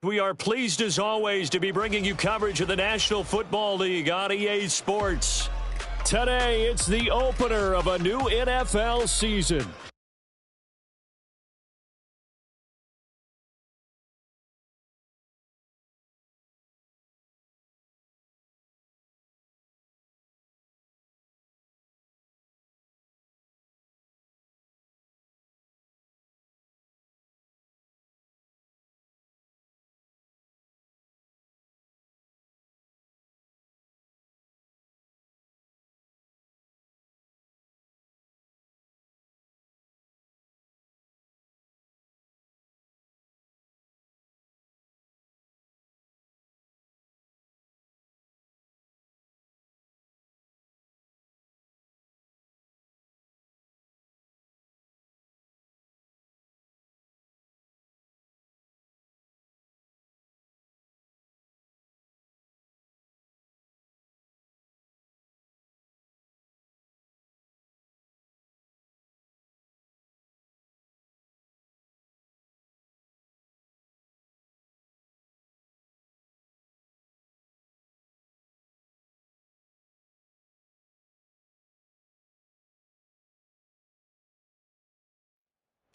We are pleased as always to be bringing you coverage of the National Football League on EA Sports. Today, it's the opener of a new NFL season.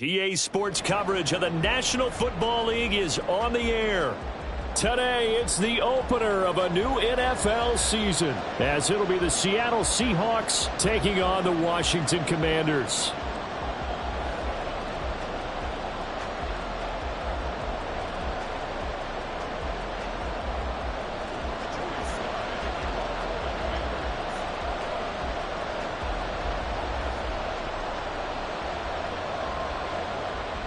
EA Sports coverage of the National Football League is on the air. Today, it's the opener of a new NFL season, as it'll be the Seattle Seahawks taking on the Washington Commanders.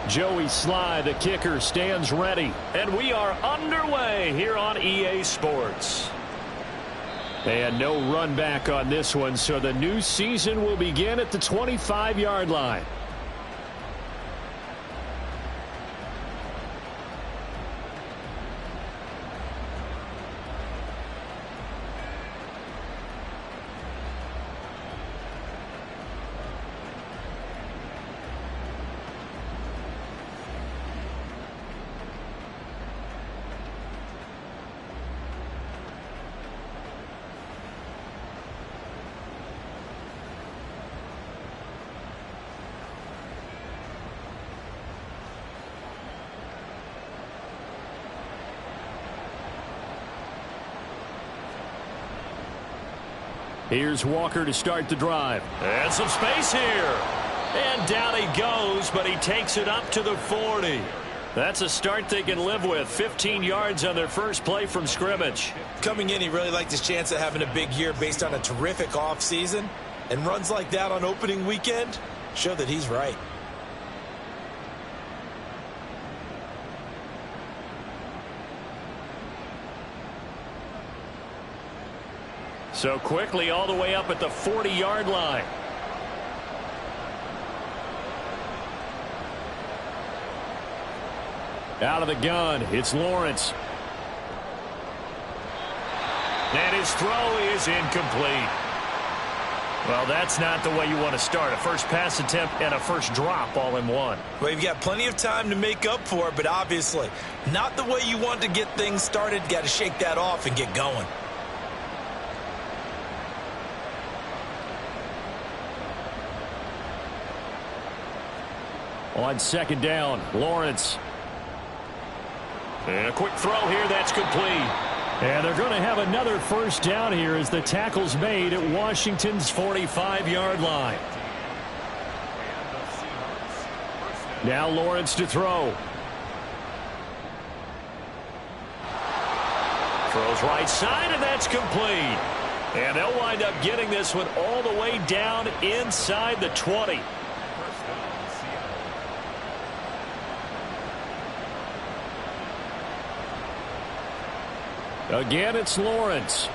Joey Sly, the kicker, stands ready. And we are underway here on EA Sports. And no run back on this one, so the new season will begin at the 25-yard line. Here's Walker to start the drive. And some space here. And down he goes, but he takes it up to the 40. That's a start they can live with. 15 yards on their first play from scrimmage. Coming in, he really liked his chance of having a big year based on a terrific offseason. And runs like that on opening weekend show that he's right. So quickly all the way up at the 40-yard line. Out of the gun, it's Lawrence. And his throw is incomplete. Well, that's not the way you want to start. A first pass attempt and a first drop all in one. Well, you've got plenty of time to make up for it, but obviously not the way you want to get things started. Got to shake that off and get going. On second down, Lawrence. And a quick throw here, that's complete. And they're going to have another first down here as the tackle's made at Washington's 45-yard line. Now Lawrence to throw. Throws right side, and that's complete. And they'll wind up getting this one all the way down inside the 20. Again, it's Lawrence.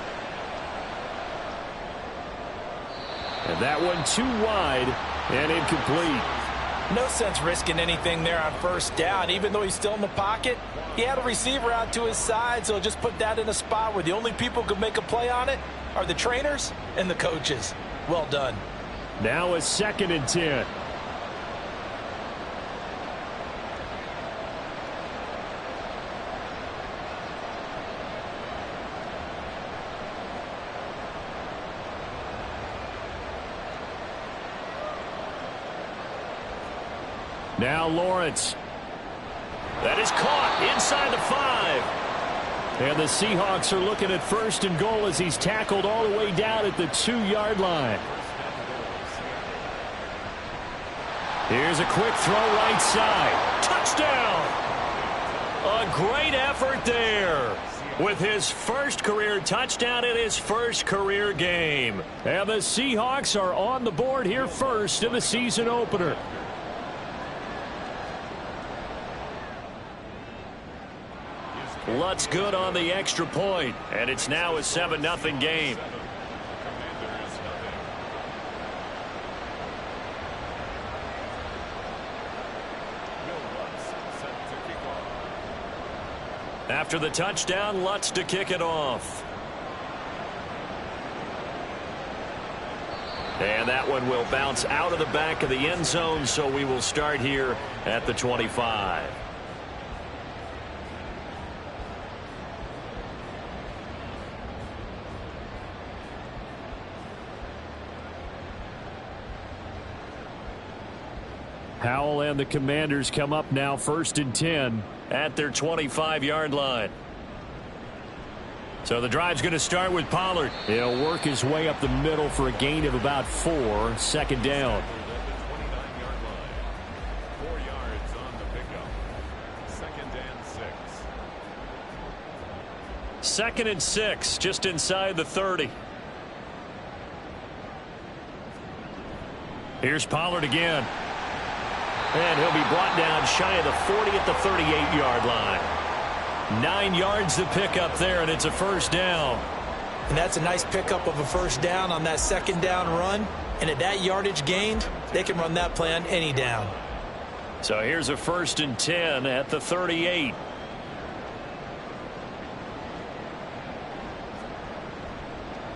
And that one too wide and incomplete. No sense risking anything there on first down. Even though he's still in the pocket, he had a receiver out to his side, so just put that in a spot where the only people who could make a play on it are the trainers and the coaches. Well done. Now a 2nd and 10. Now Lawrence. That is caught inside the 5. And the Seahawks are looking at 1st and goal as he's tackled all the way down at the 2-yard line. Here's a quick throw right side. Touchdown! A great effort there with his first career touchdown in his first career game. And the Seahawks are on the board here first in the season opener. Lutz good on the extra point, and it's now a 7-0 game. After the touchdown, Lutz to kick it off. And that one will bounce out of the back of the end zone, so we will start here at the 25. Howell and the Commanders come up now 1st and 10 at their 25-yard line. So the drive's going to start with Pollard. He'll work his way up the middle for a gain of about 4. 2nd down. 4 yards on the pickup. 2nd and 6. 2nd and 6, just inside the 30. Here's Pollard again. And he'll be brought down shy of the 40 at the 38-yard line. 9 yards to pick up there, and it's a 1st down. And that's a nice pickup of a 1st down on that 2nd down run. And at that yardage gained, they can run that play on any down. So here's a 1st and 10 at the 38.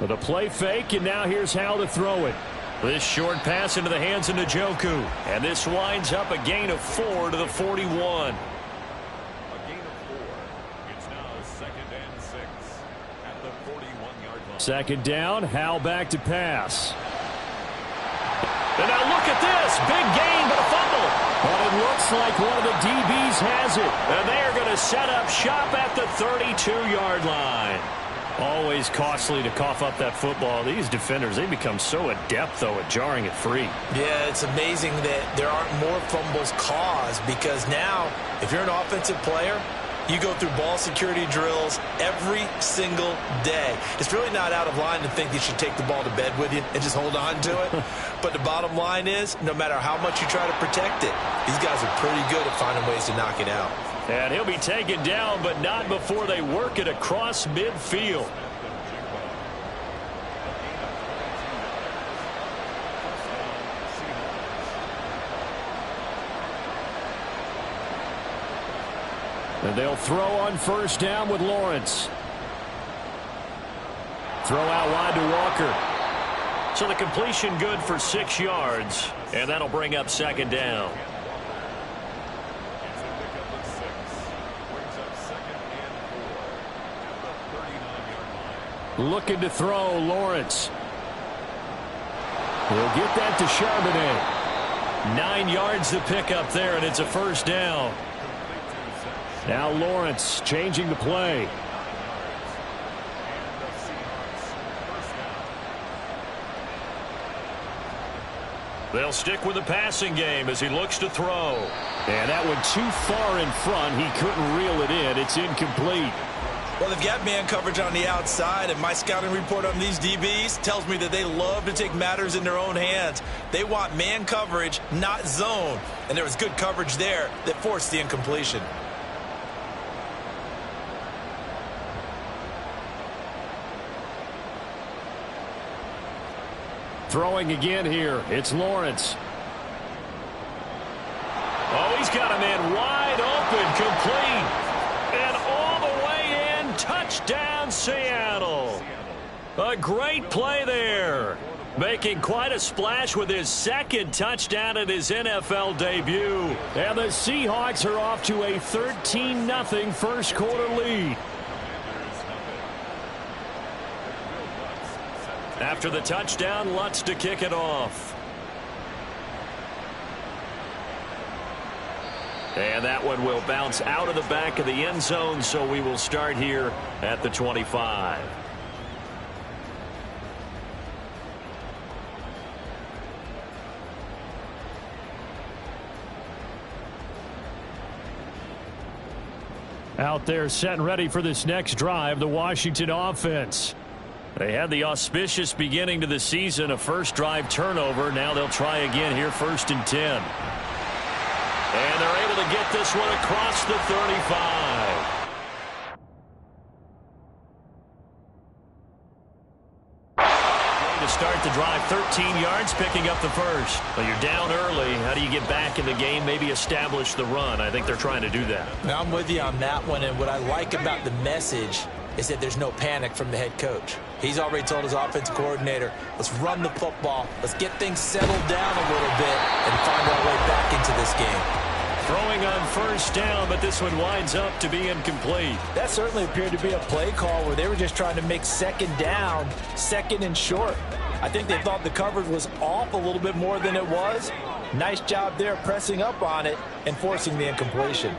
With a play fake, and now here's how to throw it. This short pass into the hands of Njoku. And this winds up a gain of 4 to the 41. A gain of 4. It's now 2nd and 6 at the 41-yard line. 2nd down, Howell back to pass. And now look at this. Big gain, but a fumble. But it looks like one of the DBs has it. And they are going to set up shop at the 32-yard line. Always costly to cough up that football. These defenders, they become so adept, though, at jarring it free. Yeah, it's amazing that there aren't more fumbles caused, because now, if you're an offensive player, you go through ball security drills every single day. It's really not out of line to think you should take the ball to bed with you and just hold on to it. But the bottom line is, no matter how much you try to protect it, these guys are pretty good at finding ways to knock it out. And he'll be taken down, but not before they work it across midfield. And they'll throw on 1st down with Lawrence. Throw out wide to Walker. So the completion good for 6 yards, and that'll bring up 2nd down. Looking to throw, Lawrence. He'll get that to Charbonnet. 9 yards to pick up there, and it's a 1st down. Now Lawrence changing the play. They'll stick with the passing game as he looks to throw. And that one too far in front. He couldn't reel it in. It's incomplete. Well, they've got man coverage on the outside, and my scouting report on these DBs tells me that they love to take matters in their own hands. They want man coverage, not zone. And there was good coverage there that forced the incompletion. Throwing again here. It's Lawrence. Oh, he's got a man wide open, complete. And all the way in, touchdown Seattle. A great play there. Making quite a splash with his 2nd touchdown at his NFL debut. And the Seahawks are off to a 13-0 first quarter lead. After the touchdown, Lutz to kick it off. And that one will bounce out of the back of the end zone, so we will start here at the 25. Out there set and ready for this next drive, the Washington offense. They had the auspicious beginning to the season, a first drive turnover. Now they'll try again here, 1st and 10. And they're able to get this one across the 35. To start the drive, 13 yards, picking up the first. But you're down early. How do you get back in the game, maybe establish the run? I think they're trying to do that. Now, I'm with you on that one, and what I like about the message is that there's no panic from the head coach. He's already told his offensive coordinator, let's run the football, let's get things settled down a little bit and find our way back into this game. Throwing on 1st down, but this one winds up to be incomplete. That certainly appeared to be a play call where they were just trying to make 2nd down, 2nd and short. I think they thought the coverage was off a little bit more than it was. Nice job there pressing up on it and forcing the incompletion.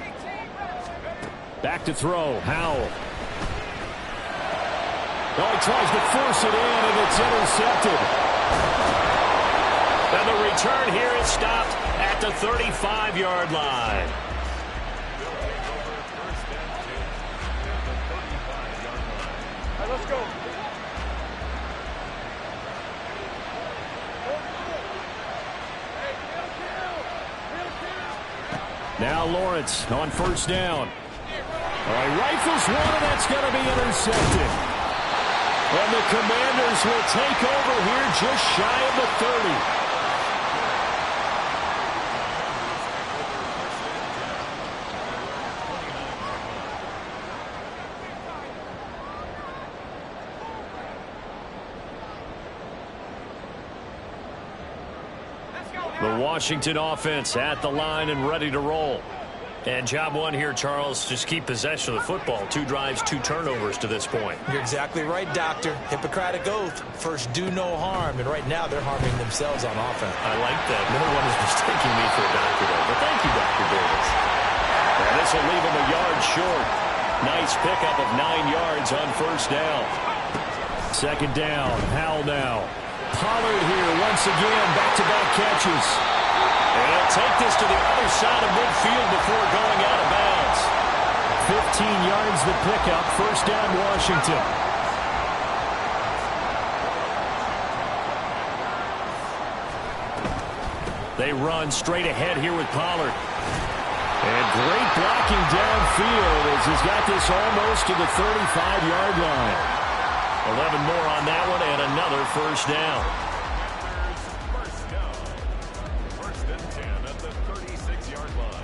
Back to throw, Howell. Oh, he tries to force it in, and it's intercepted. And the return here is stopped at the 35-yard line. All right, let's go. Now Lawrence on 1st down. All right, rifles one, and that's going to be intercepted. And the Commanders will take over here just shy of the 30. The Washington offense at the line and ready to roll. And job one here, Charles, just keep possession of the football. 2 drives, 2 turnovers to this point. You're exactly right, Doctor. Hippocratic oath. First, do no harm. And right now, they're harming themselves on offense. I like that. No one is mistaking me for a doctor, though. But thank you, Dr. Davis. And this will leave him a yard short. Nice pickup of 9 yards on 1st down. 2nd down. Howell now. Pollard here once again. Back-to-back catches. And he'll take this to the other side of midfield before going out of bounds. 15 yards the pickup. 1st down, Washington. They run straight ahead here with Pollard. And great blocking downfield as he's got this almost to the 35-yard line. 11 more on that one and another 1st down. First down. 1st and 10 at the 36-yard line.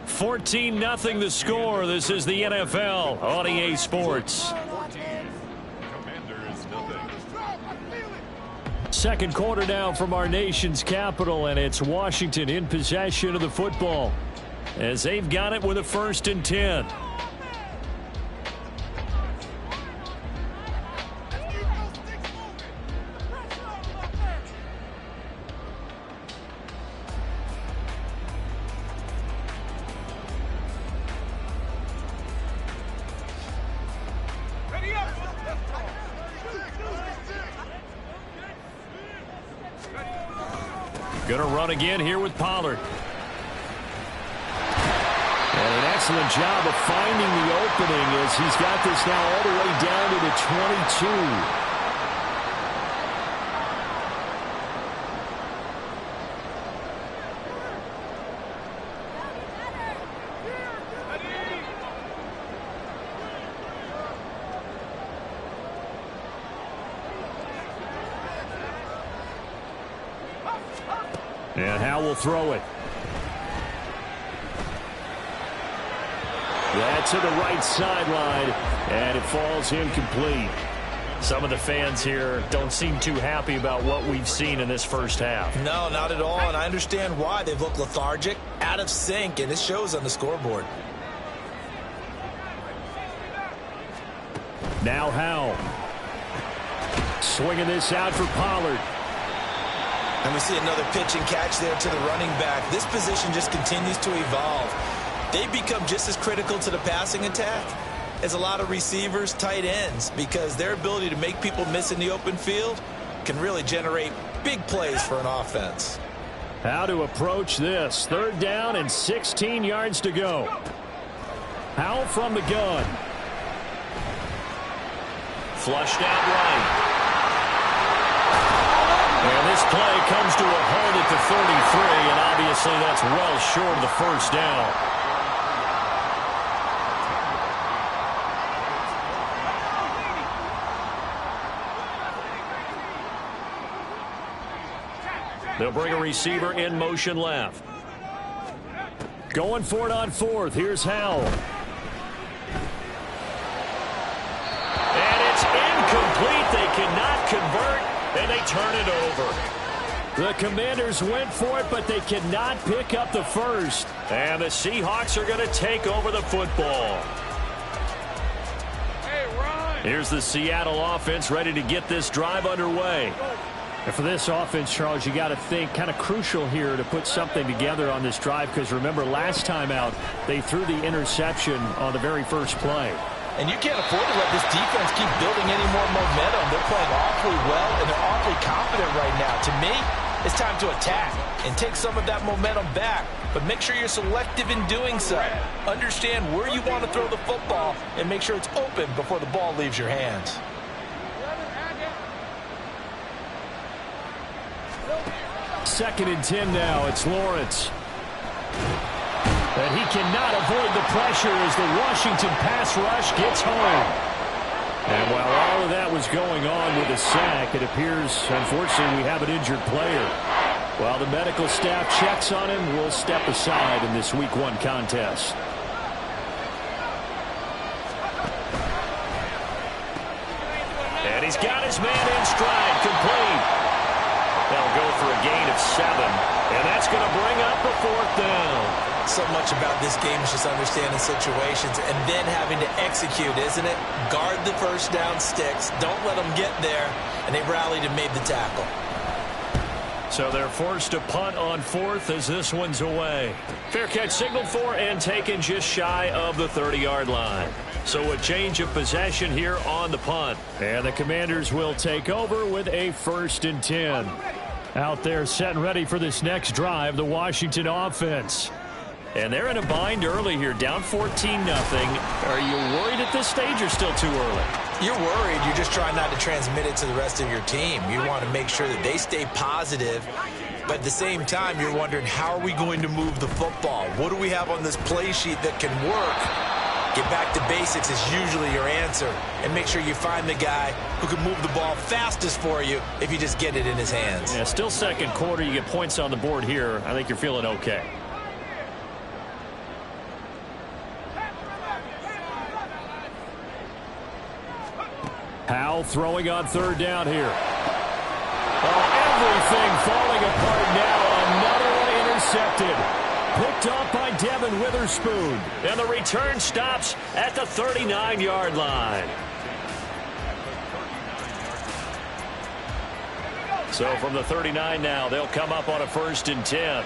Fourteen 0 the score. This is the NFL on EA Sports. 14. Commanders nothing. 2nd quarter now from our nation's capital, and it's Washington in possession of the football as they've got it with a 1st and 10. Going to run again here with Pollard. And an excellent job of finding the opening as he's got this now all the way down to the 22. And Howell will throw it. That's to the right sideline, and it falls incomplete. Some of the fans here don't seem too happy about what we've seen in this first half. No, not at all, and I understand why. They've looked lethargic, out of sync, and it shows on the scoreboard. Now Howell. Swinging this out for Pollard. And we see another pitch and catch there to the running back. This position just continues to evolve. They become just as critical to the passing attack as a lot of receivers, tight ends, because their ability to make people miss in the open field can really generate big plays for an offense. How to approach this. 3rd down and 16 yards to go. Howell from the gun. Flushed out right. And this play comes to a halt at the 33, and obviously that's well short of the first down. They'll bring a receiver in motion left. Going for it on 4th. Here's Howell. And it's incomplete. They cannot convert, and they turn it over. The Commanders went for it, but they cannot pick up the first. And the Seahawks are going to take over the football. Here's the Seattle offense ready to get this drive underway. And for this offense, Charles, you got to think kind of crucial here to put something together on this drive, because remember last time out they threw the interception on the very first play. And you can't afford to let this defense keep building any more momentum. They're playing awfully well, and they're awfully confident right now. To me, it's time to attack and take some of that momentum back. But make sure you're selective in doing so. Understand where you want to throw the football and make sure it's open before the ball leaves your hands. Second and 10 now. It's Lawrence. And he cannot avoid the pressure as the Washington pass rush gets home. And while all of that was going on with a sack, it appears, unfortunately, we have an injured player. While the medical staff checks on him, we'll step aside in this Week 1 contest. And he's got his man in stride, complete. They'll go for a gain of 7, and that's going to bring up a 4th down. So much about this game is just understanding situations and then having to execute, isn't it? Guard the first down sticks. Don't let them get there. And they rallied and made the tackle. So they're forced to punt on 4th as this one's away. Fair catch signaled for and taken just shy of the 30-yard line. So a change of possession here on the punt. And the Commanders will take over with a 1st and 10. Out there set and ready for this next drive, the Washington offense. And they're in a bind early here, down 14-0. Are you worried at this stage or still too early? You're worried. You're just trying not to transmit it to the rest of your team. You want to make sure that they stay positive. But at the same time, you're wondering, how are we going to move the football? What do we have on this play sheet that can work? Get back to basics is usually your answer. And make sure you find the guy who can move the ball fastest for you if you just get it in his hands. Yeah, still second quarter. You get points on the board here. I think you're feeling okay. Howell throwing on 3rd down here. Oh, everything falling apart now. Another one intercepted. Picked off by Devin Witherspoon. And the return stops at the 39-yard line. So from the 39 now, they'll come up on a 1st and 10.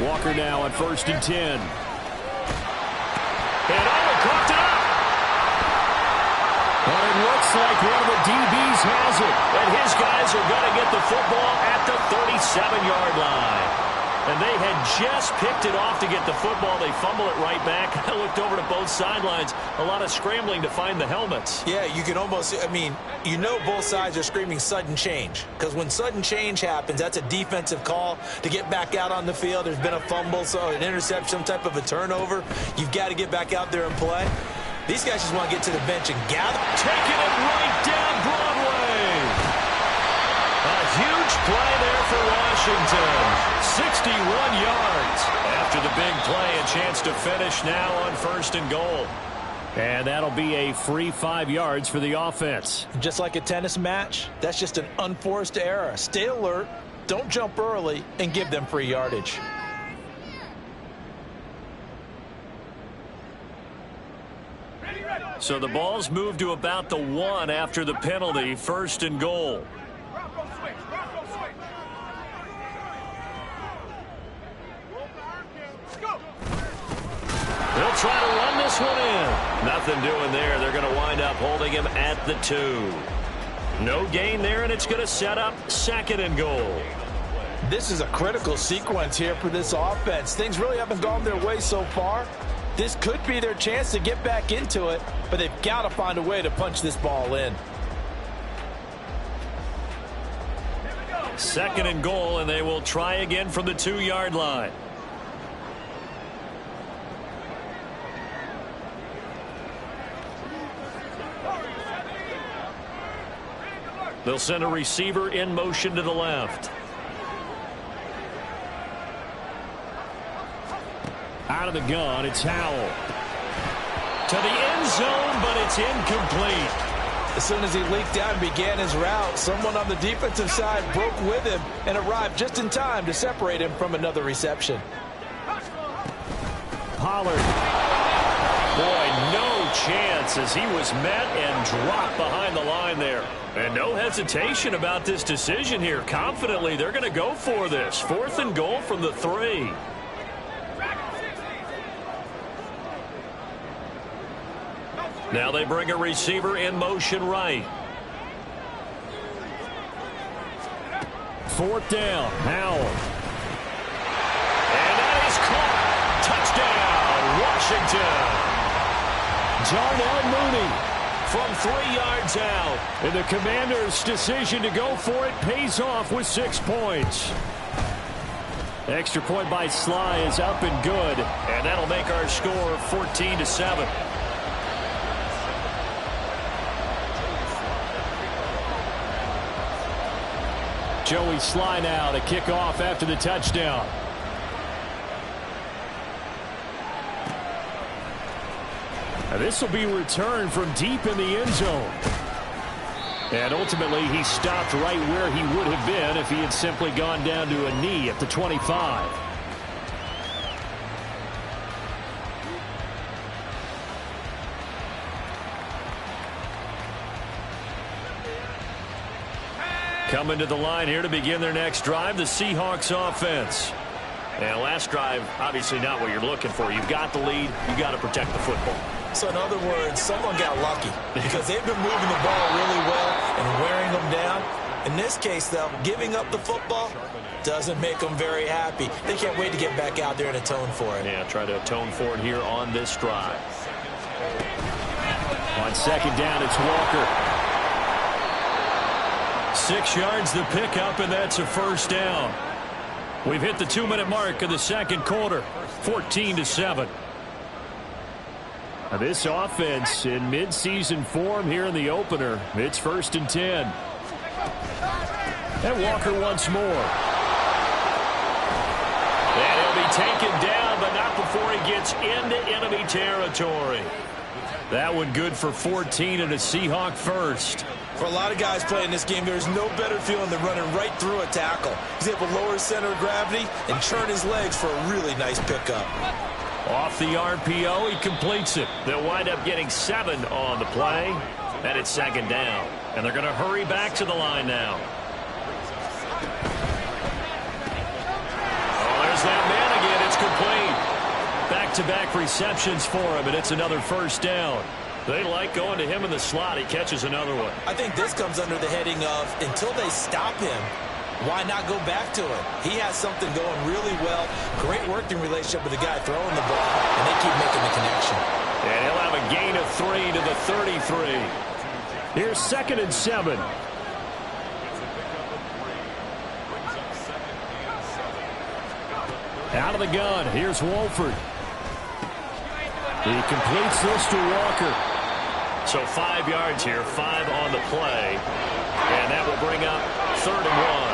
Walker now on 1st and 10. And Owen cooked it up. And it looks like one of the DBs has it. And his guys are going to get the football at the 37-yard line. And they had just picked it off to get the football. They fumble it right back. I looked over to both sidelines. A lot of scrambling to find the helmets. Yeah, you can almost, I mean, you know both sides are screaming sudden change. Because when sudden change happens, that's a defensive call to get back out on the field. There's been a fumble, so an interception, some type of a turnover. You've got to get back out there and play. These guys just want to get to the bench and gather. Taking it right down Broadway. A huge play there for Washington. 61 yards. After the big play, a chance to finish now on 1st and goal. And that'll be a free 5 yards for the offense. Just like a tennis match, that's just an unforced error. Stay alert, don't jump early, and give them free yardage. So the ball's moved to about the 1 after the penalty, 1st and goal. They'll try to run this one in. Nothing doing there. They're going to wind up holding him at the 2. No gain there, and it's going to set up 2nd and goal. This is a critical sequence here for this offense. Things really haven't gone their way so far. This could be their chance to get back into it, but they've got to find a way to punch this ball in. 2nd and goal, and they will try again from the 2-yard line. They'll send a receiver in motion to the left. Out of the gun, it's Howell. To the end zone, but it's incomplete. As soon as he leaked out and began his route, someone on the defensive side broke with him and arrived just in time to separate him from another reception. Pollard. Boy, no chance as he was met and dropped behind the line there. And no hesitation about this decision here. Confidently, they're going to go for this. 4th and goal from the 3. Now they bring a receiver in motion right. 4th down, Howell. And that is caught. Touchdown, Washington. Darnell Mooney from 3 yards out. And the Commanders' decision to go for it pays off with 6 points. Extra point by Sly is up and good. And that'll make our score 14-7. Joey Sly now to kick off after the touchdown. Now this will be returned from deep in the end zone. And ultimately he stopped right where he would have been if he had simply gone down to a knee at the 25. Coming to the line here to begin their next drive, the Seahawks offense. And last drive, obviously not what you're looking for. You've got the lead. You've got to protect the football. So in other words, someone got lucky because they've been moving the ball really well and wearing them down. In this case, though, giving up the football doesn't make them very happy. They can't wait to get back out there and atone for it. Yeah, try to atone for it here on this drive. On 2nd down, it's Walker. 6 yards the pickup, and that's a 1st down. We've hit the 2-minute mark of the 2nd quarter, 14-7. Now this offense in midseason form here in the opener. It's 1st and 10. And Walker once more. And he'll be taken down, but not before he gets into enemy territory. That one good for 14 and a Seahawk 1st. For a lot of guys playing this game, there's no better feeling than running right through a tackle. He's able to lower his center of gravity and turn his legs for a really nice pickup. Off the RPO, he completes it. They'll wind up getting 7 on the play, and it's 2nd down. And they're going to hurry back to the line now. Oh, there's that man again. It's complete. Back-to-back receptions for him, and it's another 1st down. They like going to him in the slot. He catches another one. I think this comes under the heading of until they stop him, why not go back to it? He has something going really well. Great working relationship with the guy throwing the ball, and they keep making the connection. And he'll have a gain of 3 to the 33. Here's 2nd and 7. Out of the gun. Here's Wolford. He completes this to Walker. So 5 yards here, 5 on the play. And that will bring up 3rd and 1.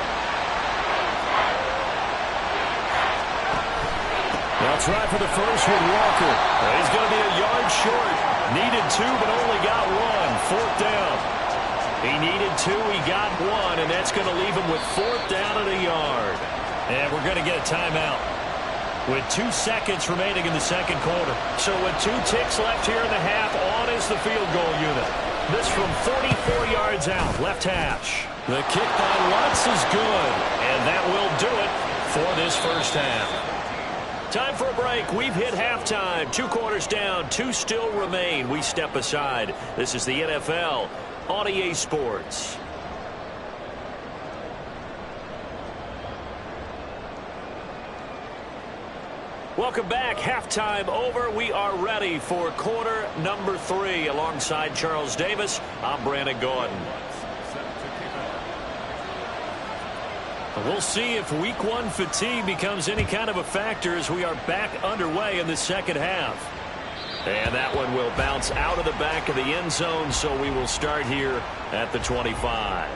try for the first with Walker. He's going to be a yard short. Needed 2, but only got 1. Fourth down. He needed 2, he got 1, and that's going to leave him with fourth down and a yard. And we're going to get a timeout with 2 seconds remaining in the second quarter. So with 2 ticks left here in the half, on is the field goal unit. This from 34 yards out, left hash. The kick by Lutz is good, and that will do it for this first half. Time for a break. We've hit halftime. 2 quarters down, 2 still remain. We step aside. This is the NFL on EA Sports. Welcome back. Halftime over. We are ready for quarter number 3. Alongside Charles Davis, I'm Brandon Gordon. We'll see if week 1 fatigue becomes any kind of a factor as we are back underway in the second half. And that one will bounce out of the back of the end zone, so we will start here at the 25.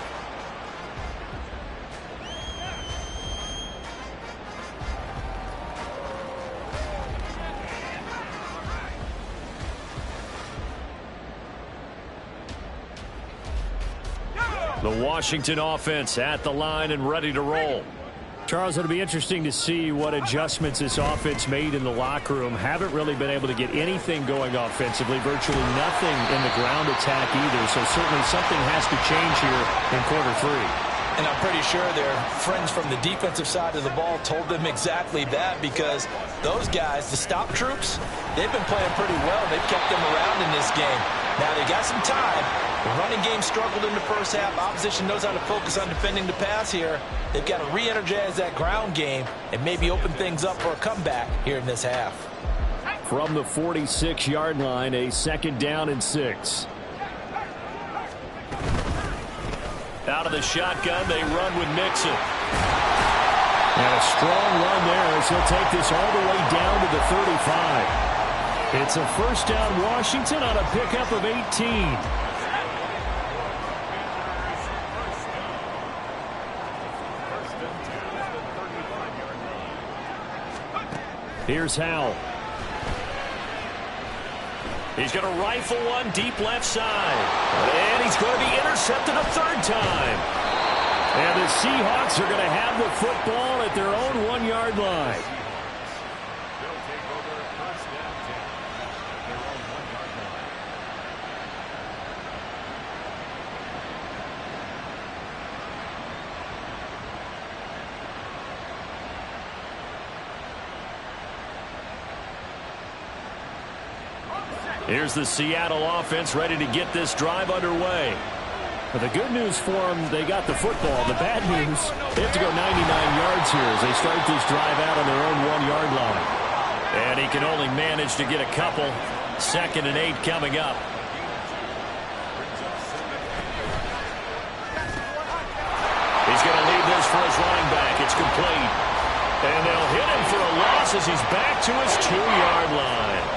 The Washington offense at the line and ready to roll. Charles, it'll be interesting to see what adjustments this offense made in the locker room. Haven't really been able to get anything going offensively, virtually nothing in the ground attack either. So certainly something has to change here in quarter 3. And I'm pretty sure their friends from the defensive side of the ball told them exactly that, because those guys, the stop troops, they've been playing pretty well. They've kept them around in this game. Now they got some time. The running game struggled in the first half. Opposition knows how to focus on defending the pass here. They've got to re-energize that ground game and maybe open things up for a comeback here in this half. From the 46-yard line, a second down and 6. Out of the shotgun, they run with Mixon. And a strong run there as he'll take this all the way down to the 35. It's a first down Washington on a pickup of 18. Here's Howell. He's going to rifle one deep left side. And he's going to be intercepted a third time. And the Seahawks are going to have the football at their own 1-yard line. They'll take over first down 10 at their own 1-yard line. Here's the Seattle offense ready to get this drive underway. But the good news for them, they got the football. The bad news, they have to go 99 yards here as they start this drive out on their own 1-yard line. And he can only manage to get a couple. 2nd and 8 coming up. He's going to leave this for his running back. It's complete. And they'll hit him for a loss as he's back to his 2-yard line.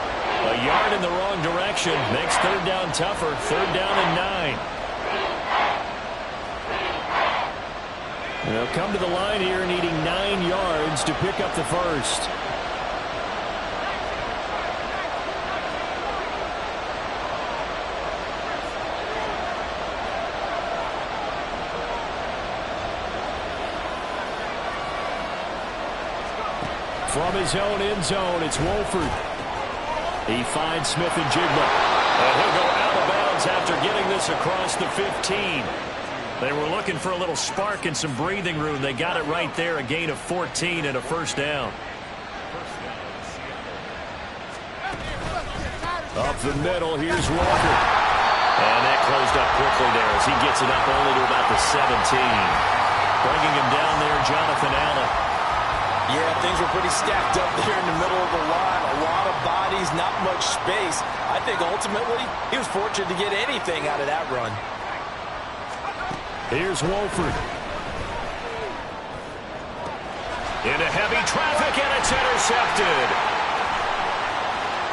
A yard in the wrong direction makes third down tougher. 3rd down and 9. They'll come to the line here needing 9 yards to pick up the first. From his own end zone, it's Wolford. He finds Smith and Jigba. And he'll go out of bounds after getting this across the 15. They were looking for a little spark and some breathing room. They got it right there, a gain of 14 and a first down. Up the middle, here's Walker. And that closed up quickly there as he gets it up only to about the 17. Bringing him down there, Jonathan Allen. Yeah, things were pretty stacked up there in the middle of the line. A lot of bodies, not much space. I think ultimately he was fortunate to get anything out of that run. Here's Wolford. Into heavy traffic, and it's intercepted.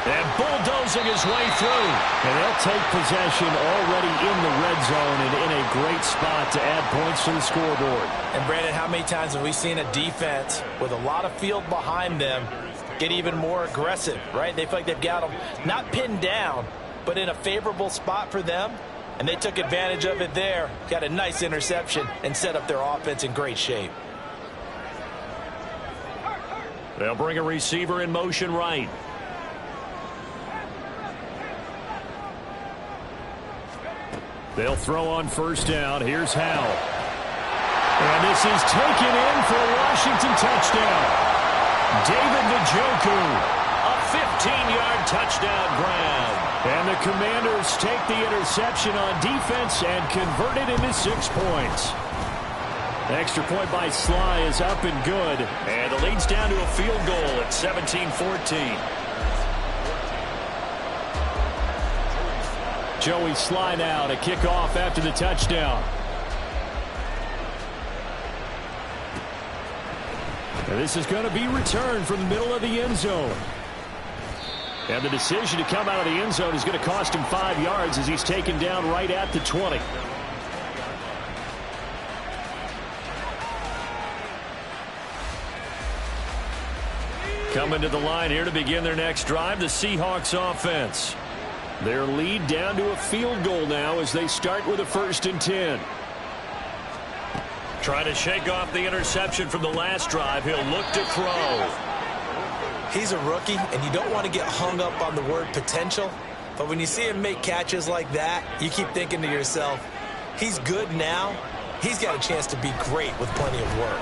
And bulldozing his way through. And they'll take possession already in the red zone and in a great spot to add points to the scoreboard. And Brandon, how many times have we seen a defense with a lot of field behind them get even more aggressive, right? They feel like they've got them not pinned down, but in a favorable spot for them, and they took advantage of it there. Got a nice interception and set up their offense in great shape. They'll bring a receiver in motion right. They'll throw on first down. Here's Howell. And this is taken in for a Washington touchdown. David Njoku, a 15-yard touchdown grab. And the Commanders take the interception on defense and convert it into 6 points. The extra point by Sly is up and good. And the lead's down to a field goal at 17-14. Joey Sly now to kick off after the touchdown. And this is going to be returned from the middle of the end zone. And the decision to come out of the end zone is going to cost him 5 yards as he's taken down right at the 20. Coming to the line here to begin their next drive, the Seahawks offense. Their lead down to a field goal now as they start with a 1st and 10. Trying to shake off the interception from the last drive. He'll look to throw. He's a rookie, and you don't want to get hung up on the word potential. But when you see him make catches like that, you keep thinking to yourself, he's good now. He's got a chance to be great with plenty of work.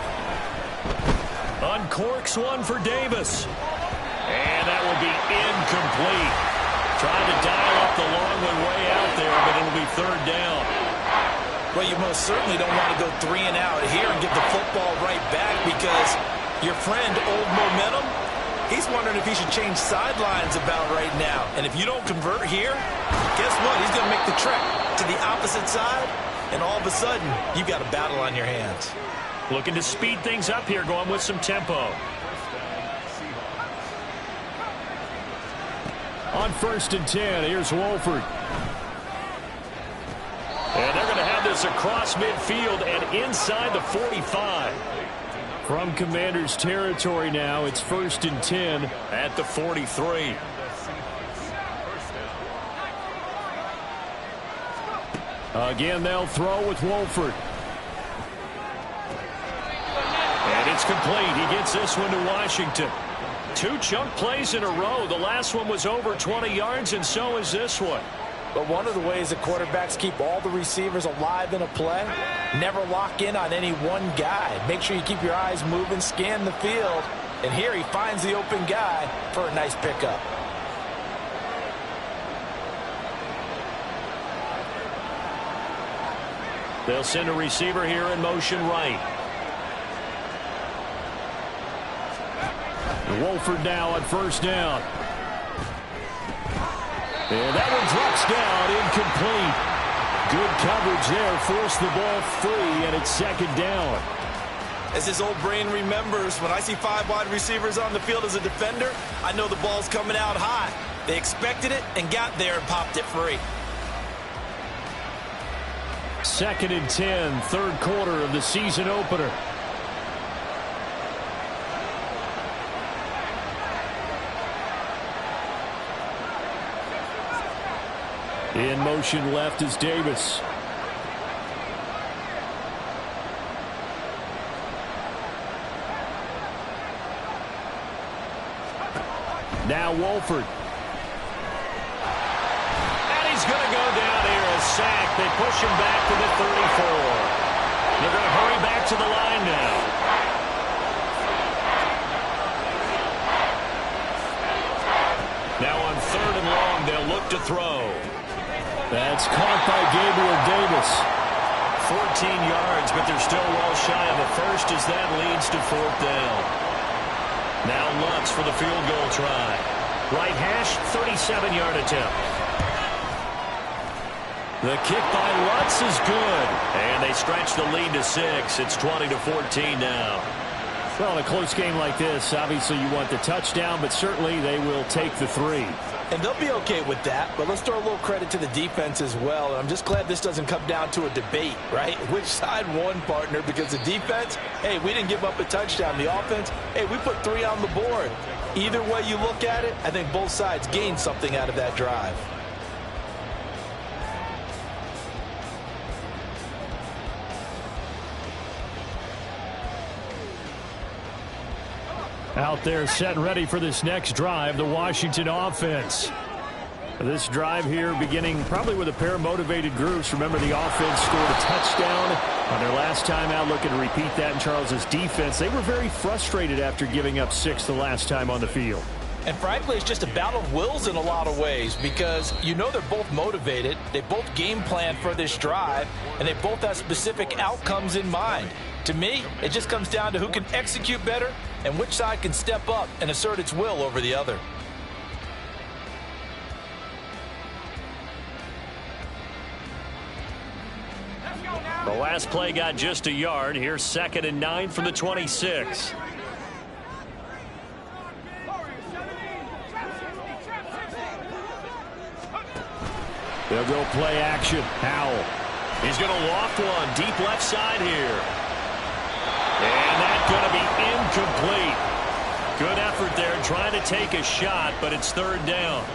Uncorks one for Davis. And that will be incomplete. Trying to dial up the long one way out there, but it'll be 3rd down. Well, you most certainly don't want to go 3 and out here and get the football right back because your friend, Old Momentum, he's wondering if he should change sidelines about right now. And if you don't convert here, guess what? He's going to make the trek to the opposite side, and all of a sudden, you've got a battle on your hands. Looking to speed things up here, going with some tempo. On 1st and 10, here's Wolford. And they're going to have this across midfield and inside the 45. From Commanders territory now, it's 1st and 10 at the 43. Again, they'll throw with Wolford. And it's complete. He gets this one to Washington. 2 chunk plays in a row. The last one was over 20 yards, and so is this one. But one of the ways that quarterbacks keep all the receivers alive in a play, never lock in on any one guy. Make sure you keep your eyes moving, scan the field. And here he finds the open guy for a nice pickup. They'll send a receiver here in motion right. Wolford now on 1st down. And that one drops down, incomplete. Good coverage there, forced the ball free, and it's 2nd down. As his old brain remembers, when I see 5 wide receivers on the field as a defender, I know the ball's coming out high. They expected it and got there and popped it free. 2nd and 10, 3rd quarter of the season opener. In motion left is Davis. Now Wolford. And he's going to go down here, a sack. They push him back to the 34. They're going to hurry back to the line now. Now on 3rd and long, they'll look to throw. That's caught by Gabriel Davis. 14 yards, but they're still well shy of a first as that leads to 4th down. Now Lutz for the field goal try. Right hash, 37-yard attempt. The kick by Lutz is good. And they stretch the lead to 6. It's 20-14 now. Well, in a close game like this, obviously you want the touchdown, but certainly they will take the 3. And they'll be okay with that, but let's throw a little credit to the defense as well. And I'm just glad this doesn't come down to a debate, right? Which side won, partner? Because the defense, hey, we didn't give up a touchdown. The offense, hey, we put 3 on the board. Either way you look at it, I think both sides gained something out of that drive. Out there set and ready for this next drive, the Washington offense. This drive here beginning probably with a pair of motivated groups. Remember, the offense scored a touchdown on their last time out. Looking to repeat that in Charles's defense. They were very frustrated after giving up 6 the last time on the field. And frankly, it's just a battle of wills in a lot of ways because you know they're both motivated. They both game plan for this drive, and they both have specific outcomes in mind. To me, it just comes down to who can execute better and which side can step up and assert its will over the other. The last play got just a yard. Here's 2nd and 9 from the 26. They'll go play action. Howell. He's going to loft one deep left side here. And that's going to be incomplete. Good effort there trying to take a shot, but it's 3rd down.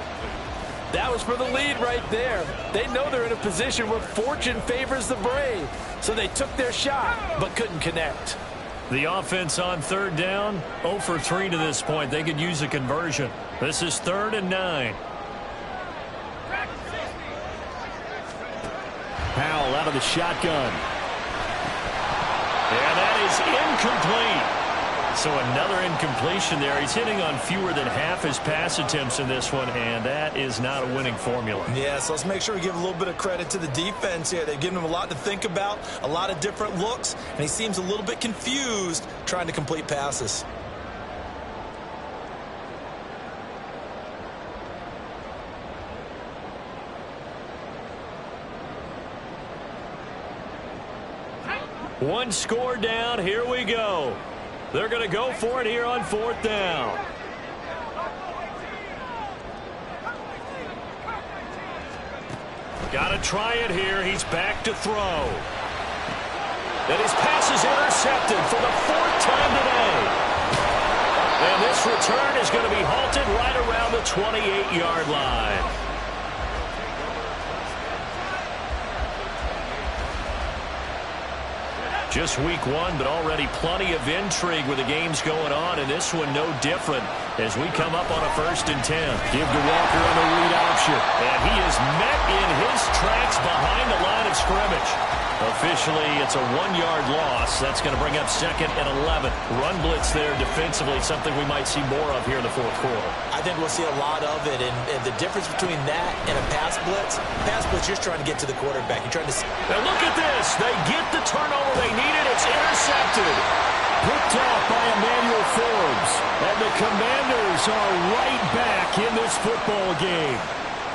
That was for the lead right there. They know they're in a position where fortune favors the brave. So they took their shot, but couldn't connect. The offense on 3rd down, 0 for 3 to this point. They could use a conversion. This is 3rd and 9. Howell out of the shotgun. And that is incomplete. So another incompletion there. He's hitting on fewer than half his pass attempts in this one, and that is not a winning formula. Yeah, so let's make sure we give a little bit of credit to the defense here. They've given him a lot to think about, a lot of different looks, and he seems a little bit confused trying to complete passes. One score down. Here we go. They're going to go for it here on 4th down. Got to try it here. He's back to throw. And his pass is intercepted for the 4th time today. And this return is going to be halted right around the 28-yard line. Just week 1, but already plenty of intrigue with the games going on, and this one no different as we come up on a 1st and 10. Give to Walker on the read option, and he is met in his tracks behind the line of scrimmage. Officially, it's a 1-yard loss. That's going to bring up 2nd and 11. Run blitz there defensively, something we might see more of here in the 4th quarter. I think we'll see a lot of it, and the difference between that and a pass blitz, you're just trying to get to the quarterback. You're trying to... Now look at this. They get the turnover they needed. It's intercepted. Picked off by Emmanuel Forbes. And the Commanders are right back in this football game.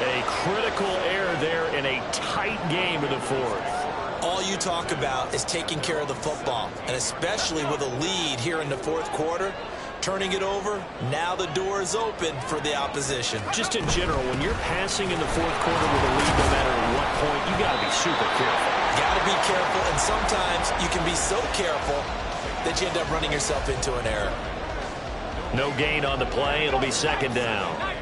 A critical error there in a tight game in the 4th. All you talk about is taking care of the football, and especially with a lead here in the 4th quarter, turning it over, now the door is open for the opposition. Just in general, when you're passing in the 4th quarter with a lead, no matter what point, you got to be super careful. Got to be careful, and sometimes you can be so careful that you end up running yourself into an error. No gain on the play. It'll be 2nd down.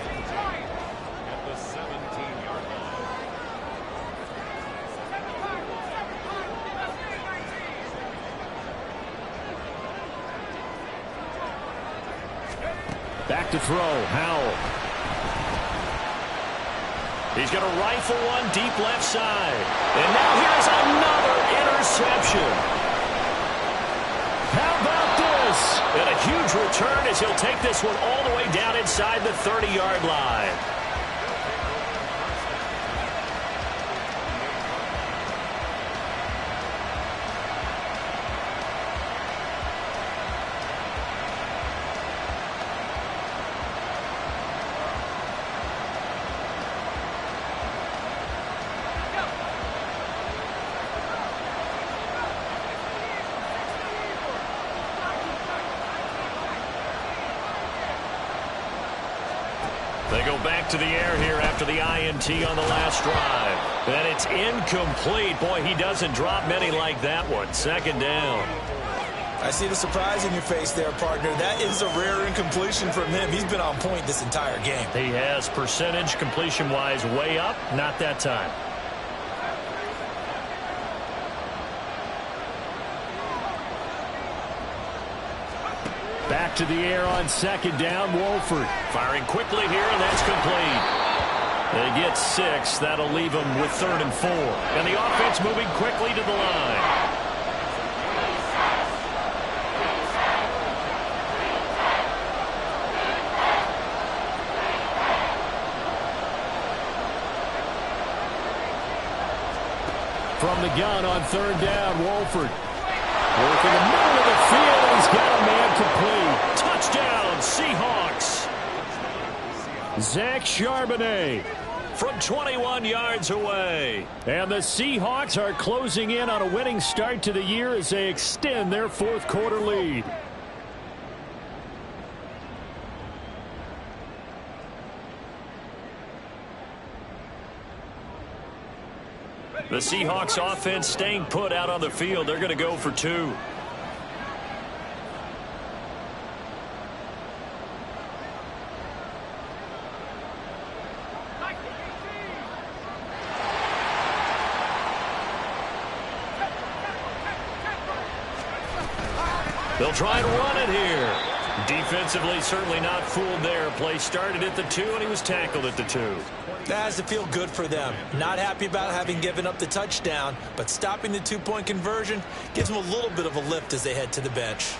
Back to throw, Howell. He's going to rifle one deep left side. And now here's another interception. How about this? And a huge return as he'll take this one all the way down inside the 30-yard line. They go back to the air here after the INT on the last drive. And it's incomplete. Boy, he doesn't drop many like that one. 2nd down. I see the surprise in your face there, partner. That is a rare incompletion from him. He's been on point this entire game. He has percentage completion-wise way up, not that time. Back to the air on second down, Wolford. Firing quickly here, and that's complete. They get 6. That'll leave them with 3rd and 4. And the offense moving quickly to the line. From the gun on 3rd down, Wolford. Working the middle of the field, and he's got a man complete. Touchdown, Seahawks. Zach Charbonnet from 21 yards away. And the Seahawks are closing in on a winning start to the year as they extend their 4th quarter lead. The Seahawks offense staying put out on the field. They're going to go for 2. They'll try and run it here. Defensively, certainly not fooled there. Play started at the 2, and he was tackled at the 2. That has to feel good for them. Not happy about having given up the touchdown, but stopping the 2-point conversion gives them a little bit of a lift as they head to the bench.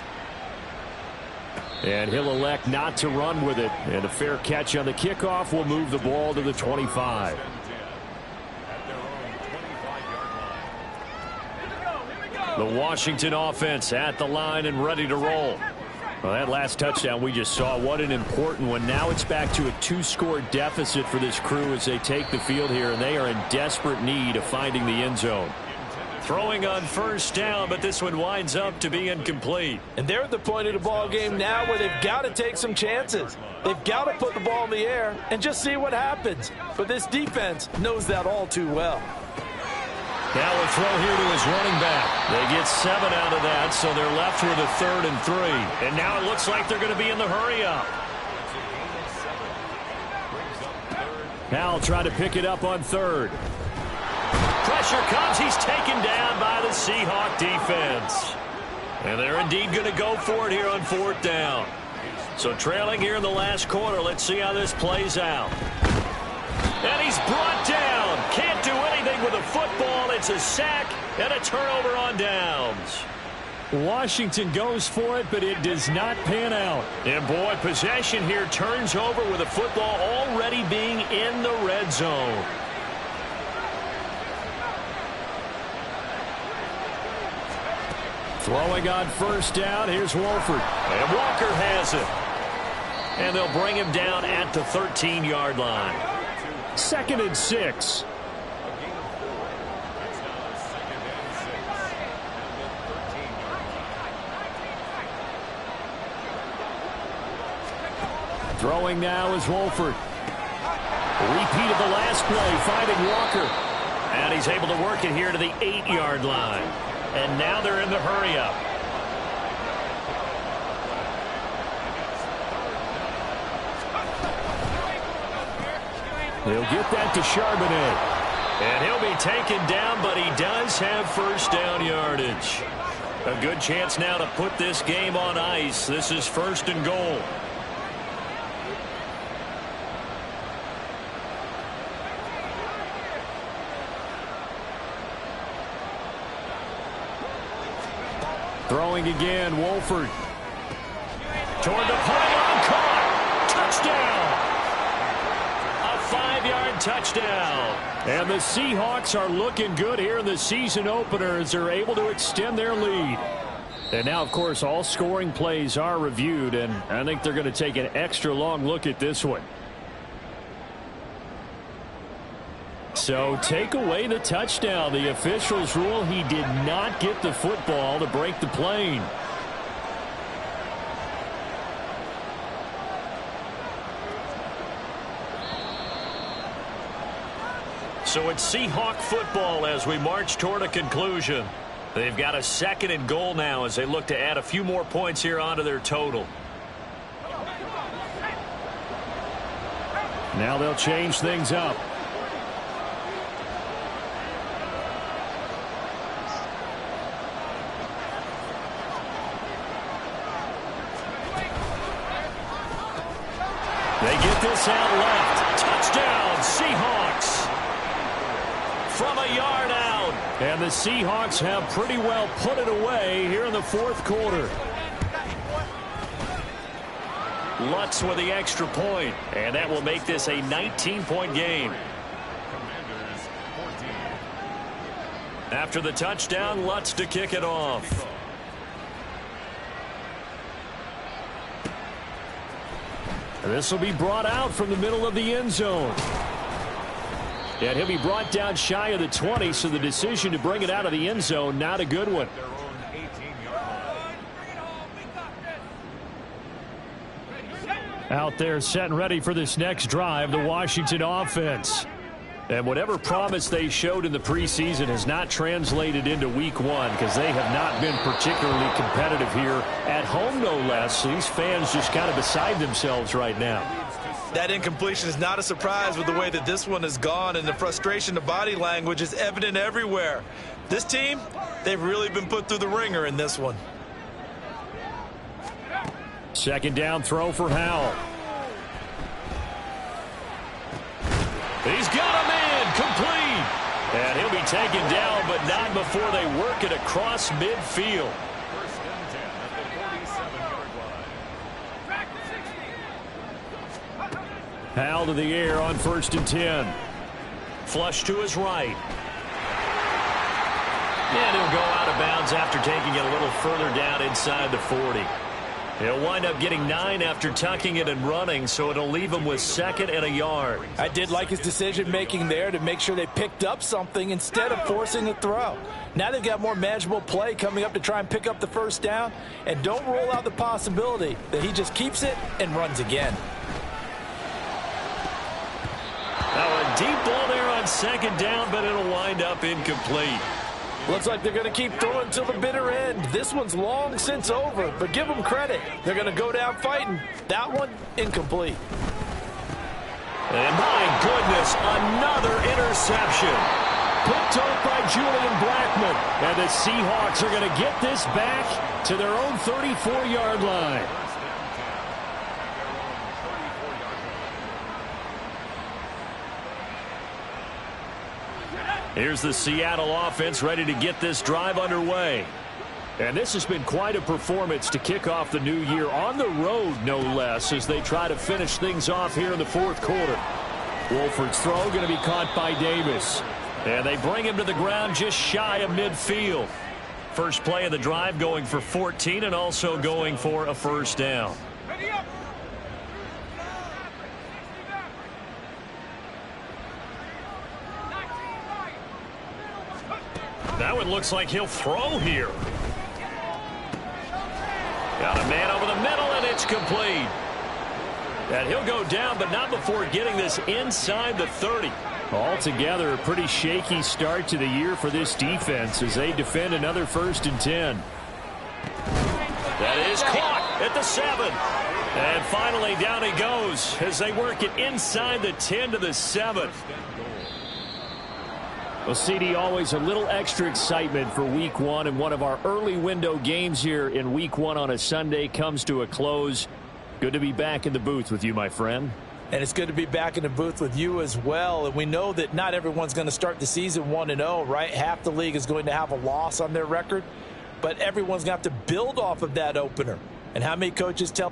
And he'll elect not to run with it. And a fair catch on the kickoff will move the ball to the 25. The Washington offense at the line and ready to roll. Well, that last touchdown we just saw, what an important one. Now it's back to a 2-score deficit for this crew as they take the field here, and they are in desperate need of finding the end zone. Throwing on 1st down, but this one winds up to be incomplete. And they're at the point of the ball game now where they've got to take some chances. They've got to put the ball in the air and just see what happens. But this defense knows that all too well. Now a throw here to his running back. They get 7 out of that, so they're left with a 3rd and 3. And now it looks like they're going to be in the hurry-up. Now try to pick it up on 3rd. Pressure comes. He's taken down by the Seahawk defense. And they're indeed going to go for it here on 4th down. So trailing here in the last quarter. Let's see how this plays out. And he's brought down. Can't do anything with a football. It's a sack and a turnover on downs. Washington goes for it, but it does not pan out. And boy, possession here turns over with a football already being in the red zone. Throwing on 1st down, here's Wolford. And Walker has it. And they'll bring him down at the 13-yard line. 2nd and 6. Throwing now is Wolford. A repeat of the last play, finding Walker. And he's able to work it here to the 8-yard line. And now they're in the hurry-up. He'll get that to Charbonnet. And he'll be taken down, but he does have 1st down yardage. A good chance now to put this game on ice. This is 1st and goal. Throwing again, Wolford. Toward the pylon, caught. Touchdown. A 5-yard touchdown. And the Seahawks are looking good here in the season opener as they're able to extend their lead. And now, of course, all scoring plays are reviewed, and I think they're going to take an extra long look at this one. So take away the touchdown. The officials rule he did not get the football to break the plane. So it's Seahawk football as we march toward a conclusion. They've got a 2nd and goal now as they look to add a few more points here onto their total. Now they'll change things up. They get this out left. Touchdown, Seahawks. From a yard out. And the Seahawks have pretty well put it away here in the 4th quarter. Lutz with the extra point, and that will make this a 19-point game. Commanders 14. After the touchdown, Lutz to kick it off. This will be brought out from the middle of the end zone. And he'll be brought down shy of the 20, so the decision to bring it out of the end zone, not a good one. Their own 18-yard line. Out there set and ready for this next drive, the Washington offense. And whatever promise they showed in the preseason has not translated into week 1 because they have not been particularly competitive here at home, no less. These fans just kind of beside themselves right now. That incompletion is not a surprise with the way that this one has gone, and the frustration, the body language is evident everywhere. This team, they've really been put through the ringer in this one. 2nd down throw for Howell. He's got him in, complete. And he'll be taken down, but not before they work it across midfield. 1st and 10 at the 47-yard line. Howell to the air on 1st and 10. Flush to his right. And he'll go out of bounds after taking it a little further down inside the 40. He'll wind up getting 9 after tucking it and running, so it'll leave him with 2nd and a yard. I did like his decision-making there to make sure they picked up something instead of forcing a throw. Now they've got more manageable play coming up to try and pick up the 1st down, and don't rule out the possibility that he just keeps it and runs again. Now a deep ball there on 2nd down, but it'll wind up incomplete. Looks like they're going to keep throwing till the bitter end. This one's long since over, but give them credit. They're going to go down fighting. That one, incomplete. And my goodness, another interception. Picked off by Julian Blackmon. And the Seahawks are going to get this back to their own 34-yard line. Here's the Seattle offense ready to get this drive underway. And this has been quite a performance to kick off the new year on the road, no less, as they try to finish things off here in the 4th quarter. Wolford's throw going to be caught by Davis. And they bring him to the ground just shy of midfield. First play of the drive going for 14 and also going for a 1st down. That one looks like he'll throw here. Got a man over the middle, and it's complete. And he'll go down, but not before getting this inside the 30. Altogether, a pretty shaky start to the year for this defense as they defend another 1st and 10. That is caught at the 7. And finally, down he goes as they work it inside the 10 to the 7. Well, CD, always a little extra excitement for week 1, and one of our early window games here in week 1 on a Sunday comes to a close. Good to be back in the booth with you, my friend. And it's good to be back in the booth with you as well. And we know that not everyone's going to start the season 1-0, right? Half the league is going to have a loss on their record, but everyone's going to have to build off of that opener. And how many coaches tell